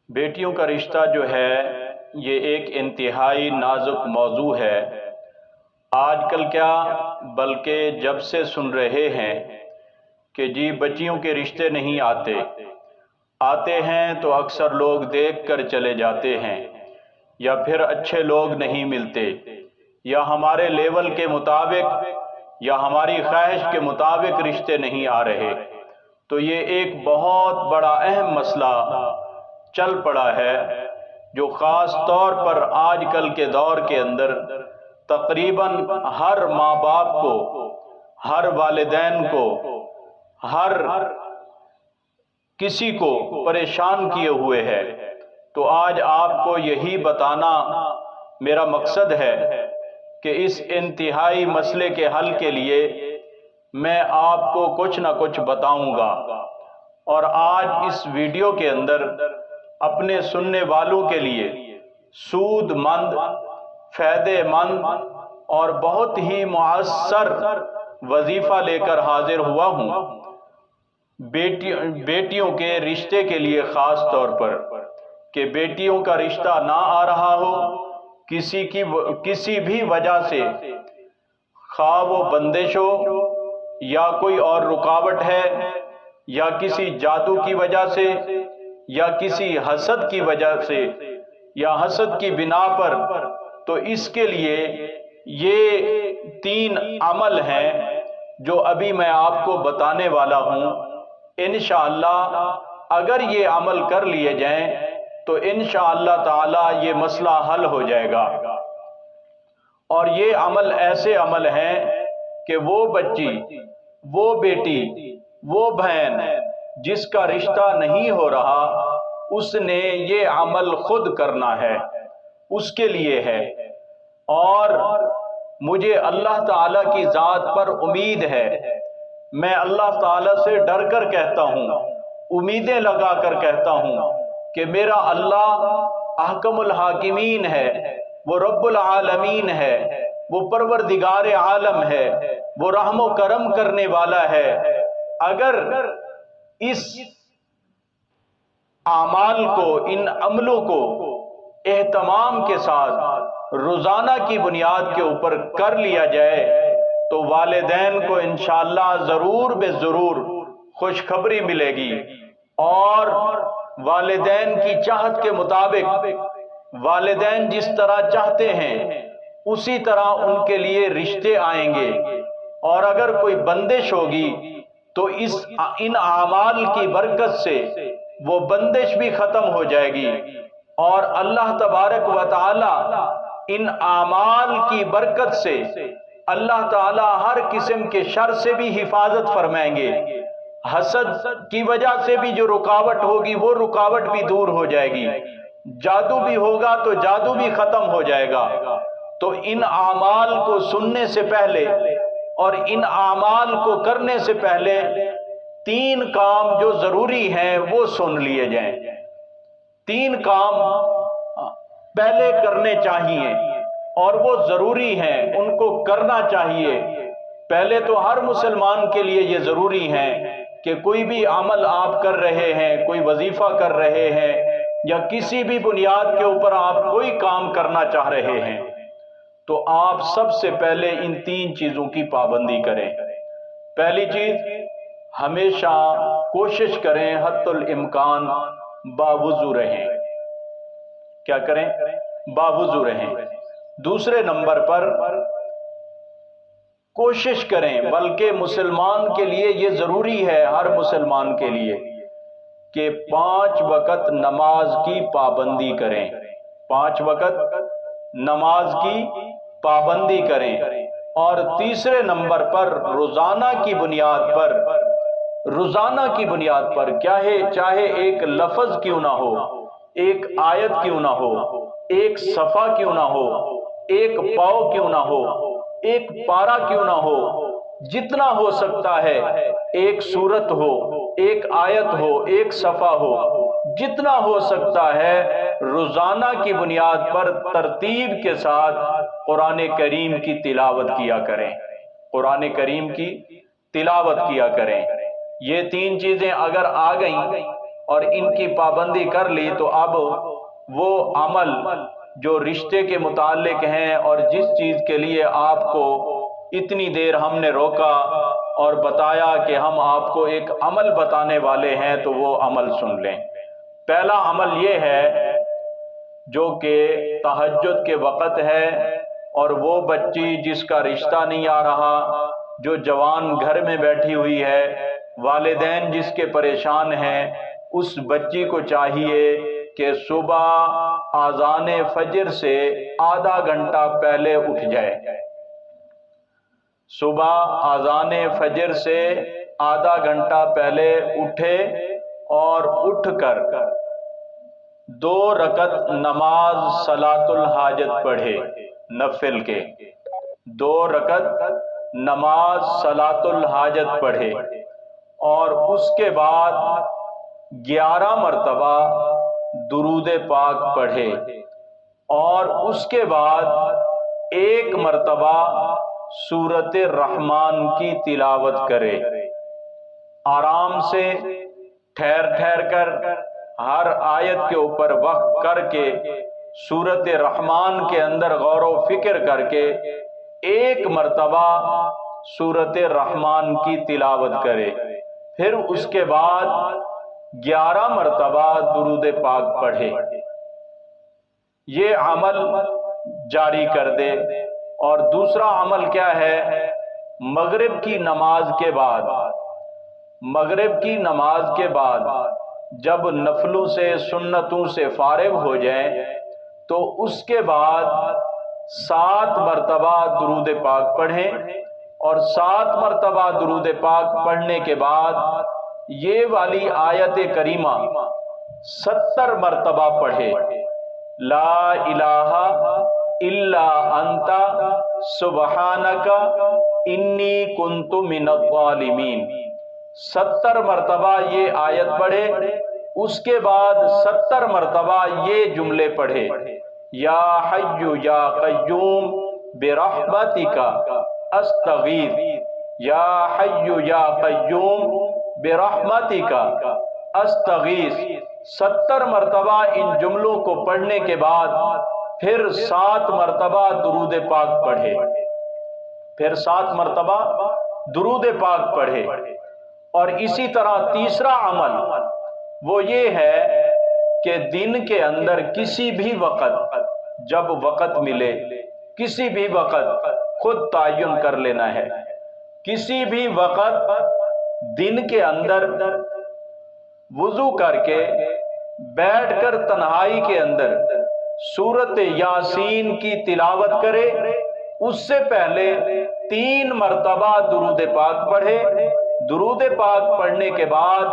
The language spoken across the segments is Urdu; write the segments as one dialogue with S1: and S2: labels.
S1: بیٹیوں کا رشتہ جو ہے یہ ایک انتہائی نازک موضوع ہے۔ آج کل کیا بلکہ جب سے سن رہے ہیں کہ جی بچیوں کے رشتے نہیں آتے ہیں تو اکثر لوگ دیکھ کر چلے جاتے ہیں، یا پھر اچھے لوگ نہیں ملتے، یا ہمارے لیول کے مطابق یا ہماری خواہش کے مطابق رشتے نہیں آ رہے، تو یہ ایک بہت بڑا اہم مسئلہ چل پڑا ہے جو خاص طور پر آج کل کے دور کے اندر تقریباً ہر ماں باپ کو، ہر والدین کو، ہر کسی کو پریشان کیے ہوئے ہے۔ تو آج آپ کو یہی بتانا میرا مقصد ہے کہ اس انتہائی مسئلے کے حل کے لیے میں آپ کو کچھ نہ کچھ بتاؤں گا، اور آج اس ویڈیو کے اندر اپنے سننے والوں کے لیے سود مند، فائدے مند اور بہت ہی مؤثر وظیفہ لے کر حاضر ہوا ہوں، بیٹیوں کے رشتے کے لیے، خاص طور پر کہ بیٹیوں کا رشتہ نہ آ رہا ہو کسی بھی وجہ سے، خواہ وہ بندش ہو یا کوئی اور رکاوٹ ہے، یا کسی جادو کی وجہ سے، یا کسی حسد کی وجہ سے، یا حسد کی بنا پر، تو اس کے لیے یہ 3 عمل ہیں جو ابھی میں آپ کو بتانے والا ہوں۔ انشاءاللہ اگر یہ عمل کر لیے جائیں تو انشاءاللہ تعالی یہ مسئلہ حل ہو جائے گا۔ اور یہ عمل ایسے عمل ہیں کہ وہ بچی، وہ بیٹی، وہ بہن جس کا رشتہ نہیں ہو رہا، اس نے یہ عمل خود کرنا ہے، اس کے لیے ہے۔ اور مجھے اللہ تعالیٰ کی ذات پر امید ہے، میں اللہ تعالیٰ سے ڈر کر کہتا ہوں، امیدیں لگا کر کہتا ہوں کہ میرا اللہ احکم الحاکمین ہے، وہ رب العالمین ہے، وہ پروردگار عالم ہے، وہ رحم و کرم کرنے والا ہے۔ اگر اس اعمال کو، ان عملوں کو اہتمام کے ساتھ روزانہ کی بنیاد کے اوپر کر لیا جائے تو والدین کو انشاءاللہ ضرور بے ضرور خوشخبری ملے گی، اور والدین کی چاہت کے مطابق، والدین جس طرح چاہتے ہیں اسی طرح ان کے لیے رشتے آئیں گے، اور اگر کوئی بندش ہوگی تو ان اعمال کی برکت سے وہ بندش بھی ختم ہو جائے گی، اور اللہ تبارک و تعالی ان اعمال کی برکت سے اللہ تعالی ہر قسم کے شر سے بھی حفاظت فرمائیں گے۔ حسد کی وجہ سے بھی جو رکاوٹ ہوگی وہ رکاوٹ بھی دور ہو جائے گی، جادو بھی ہوگا تو جادو بھی ختم ہو جائے گا۔ تو ان اعمال کو سننے سے پہلے اور ان اعمال کو کرنے سے پہلے 3 کام جو ضروری ہیں وہ سن لیے جائیں۔ 3 کام پہلے کرنے چاہیے اور وہ ضروری ہیں، ان کو کرنا چاہیے۔ پہلے تو ہر مسلمان کے لیے یہ ضروری ہے کہ کوئی بھی عمل آپ کر رہے ہیں، کوئی وظیفہ کر رہے ہیں، یا کسی بھی بنیاد کے اوپر آپ کوئی کام کرنا چاہ رہے ہیں، تو آپ سب سے پہلے ان 3 چیزوں کی پابندی کریں۔ پہلی چیز، ہمیشہ کوشش کریں حتی الامکان باوضو رہیں۔ کیا کریں؟ باوضو رہیں۔ دوسرے نمبر پر کوشش کریں، بلکہ مسلمان کے لیے یہ ضروری ہے، ہر مسلمان کے لیے، کہ 5 وقت نماز کی پابندی کریں۔ 5 وقت نماز کی پابندی کریں۔ اور تیسرے نمبر پر روزانہ کی بنیاد پر چاہے ایک لفظ کیوں نہ ہو، ایک آیت کیوں نہ ہو، ایک صفحہ کیوں نہ ہو، ایک پاؤ کیوں نہ ہو، ایک پارہ کیوں نہ ہو، جتنا ہو سکتا ہے، ایک سورت ہو، ایک آیت ہو، ایک صفحہ ہو، جتنا ہو سکتا ہے روزانہ کی بنیاد پر ترتیب کے ساتھ قرآن کریم کی تلاوت کیا کریں۔ قرآن کریم کی تلاوت کیا کریں۔ یہ 3 چیزیں اگر آ گئیں اور ان کی پابندی کر لی تو اب وہ عمل جو رشتے کے متعلق ہیں اور جس چیز کے لیے آپ کو اتنی دیر ہم نے روکا اور بتایا کہ ہم آپ کو ایک عمل بتانے والے ہیں، تو وہ عمل سن لیں۔ پہلا عمل یہ ہے جو کہ تہجد کے وقت ہے، اور وہ بچی جس کا رشتہ نہیں آ رہا، جو جوان گھر میں بیٹھی ہوئی ہے، والدین جس کے پریشان ہیں، اس بچی کو چاہیے کہ صبح اذان فجر سے آدھا گھنٹہ پہلے اٹھ جائے۔ صبح اذان فجر سے آدھا گھنٹہ پہلے اٹھے اور اٹھ کر 2 رکعت نماز صلاۃ الحاجت پڑھے، نفل کے 2 رکعت نماز صلاۃ الحاجت پڑھے، اور اس کے بعد 11 مرتبہ درود پاک پڑھے، اور اس کے بعد 1 مرتبہ سورۃ الرحمن کی تلاوت کرے۔ آرام سے ٹھہر کر ہر آیت کے اوپر وقف کر کے سورۃ الرحمن کے اندر غور و فکر کر کے 1 مرتبہ سورۃ الرحمن کی تلاوت کرے، پھر اس کے بعد 11 مرتبہ درود پاک پڑھے۔ یہ عمل جاری کر دے۔ اور دوسرا عمل کیا ہے؟ مغرب کی نماز کے بعد جب نفلوں سے سنتوں سے فارغ ہو جائیں تو اس کے بعد 7 مرتبہ درود پاک پڑھیں، اور 7 مرتبہ درود پاک پڑھنے کے بعد یہ والی آیت کریمہ 70 مرتبہ پڑھے، لا الہ الا انت سبحانک انی کنت من الظالمین۔ 70 مرتبہ یہ آیت پڑھے، اس کے بعد 70 مرتبہ یہ جملے پڑھے، یا حی یا قیوم برحمتک استغیث، یا حی یا قیوم برحمتک استغیث۔ 70 مرتبہ ان جملوں کو پڑھنے کے بعد پھر 7 مرتبہ درود پاک پڑھے، پھر 7 مرتبہ درود پاک پڑھے۔ اور اسی طرح تیسرا عمل وہ یہ ہے کہ دن کے اندر کسی بھی وقت، جب وقت ملے، کسی بھی وقت خود تعین کر لینا ہے، کسی بھی وقت دن کے اندر وضو کر کے بیٹھ کر تنہائی کے اندر سورۃ یاسین کی تلاوت کرے، اس سے پہلے 3 مرتبہ درود پاک پڑھے، درود پاک پڑھنے کے بعد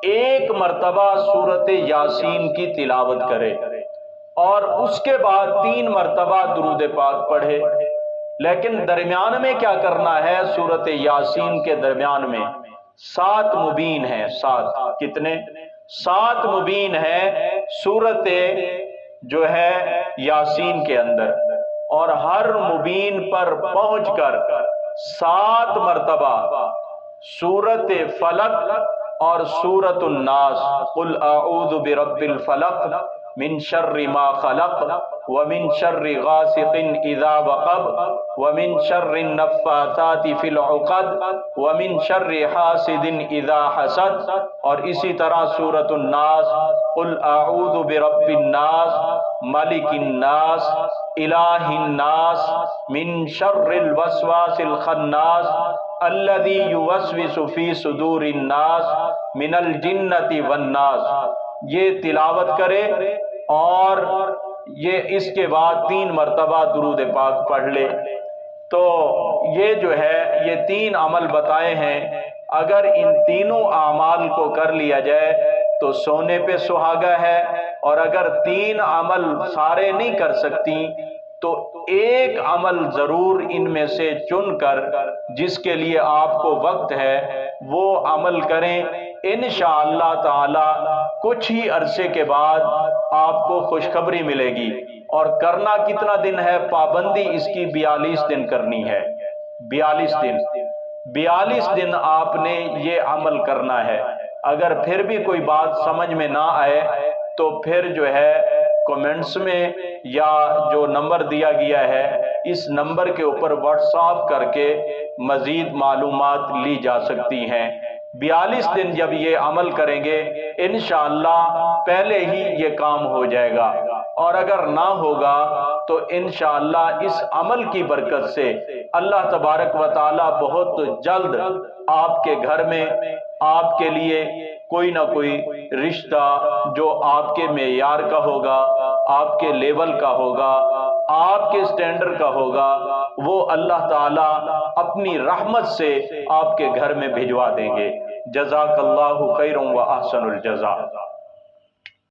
S1: 1 مرتبہ سورۃ یاسین کی تلاوت کرے، اور اس کے بعد 3 مرتبہ درود پاک پڑھے۔ لیکن درمیان میں کیا کرنا ہے؟ سورۃ یاسین کے درمیان میں 7 مبین ہیں، 7 کتنے؟ 7 مبین ہیں سورۃ جو ہے یاسین کے اندر، اور ہر مبین پر پہنچ کر 7 مرتبہ سورۃ فلق اور سورۃ الناس، قل اعوذ برب الفلق من شر ما خلق ومن شر غاسق اذا وقب ومن شر النفاثات في العقد ومن شر حاسد اذا حسد، اور اسی طرح سورۃ الناس، قل اعوذ برب الناس ملک الناس الہ الناس من شر الوسواس الخناس الذي يوسوس في صدور الناس من الجنۃ والناس۔ یہ تلاوت کرے، اور یہ اس کے بعد 3 مرتبہ درود پاک پڑھ لے۔ تو یہ جو ہے یہ 3 عمل بتائے ہیں، اگر ان تینوں اعمال کو کر لیا جائے تو سونے پہ سہاگا ہے، اور اگر 3 عمل سارے نہیں کر سکتی تو ایک عمل ضرور ان میں سے چن کر جس کے لیے آپ کو وقت ہے وہ عمل کریں۔ انشاءاللہ تعالی کچھ ہی عرصے کے بعد آپ کو خوشخبری ملے گی۔ اور کرنا کتنا دن ہے؟ پابندی اس کی 42 دن کرنی ہے، 42 دن 42 دن آپ نے یہ عمل کرنا ہے۔ اگر پھر بھی کوئی بات سمجھ میں نہ آئے تو پھر جو ہے کمنٹس میں یا جو نمبر دیا گیا ہے اس نمبر کے اوپر واٹس ایپ کر کے مزید معلومات لی جا سکتی ہیں۔ 42 دن جب یہ عمل کریں گے انشاءاللہ پہلے ہی یہ کام ہو جائے گا، اور اگر نہ ہوگا تو انشاءاللہ اس عمل کی برکت سے اللہ تبارک و تعالی بہت جلد آپ کے گھر میں آپ کے لیے کوئی نہ کوئی رشتہ جو آپ کے معیار کا ہوگا، آپ کے لیول کا ہوگا، آپ کے سٹینڈرڈ کا ہوگا، وہ اللہ تعالی اپنی رحمت سے آپ کے گھر میں بھجوا دیں گے۔ جزاک اللہ خیر و احسن الجزا۔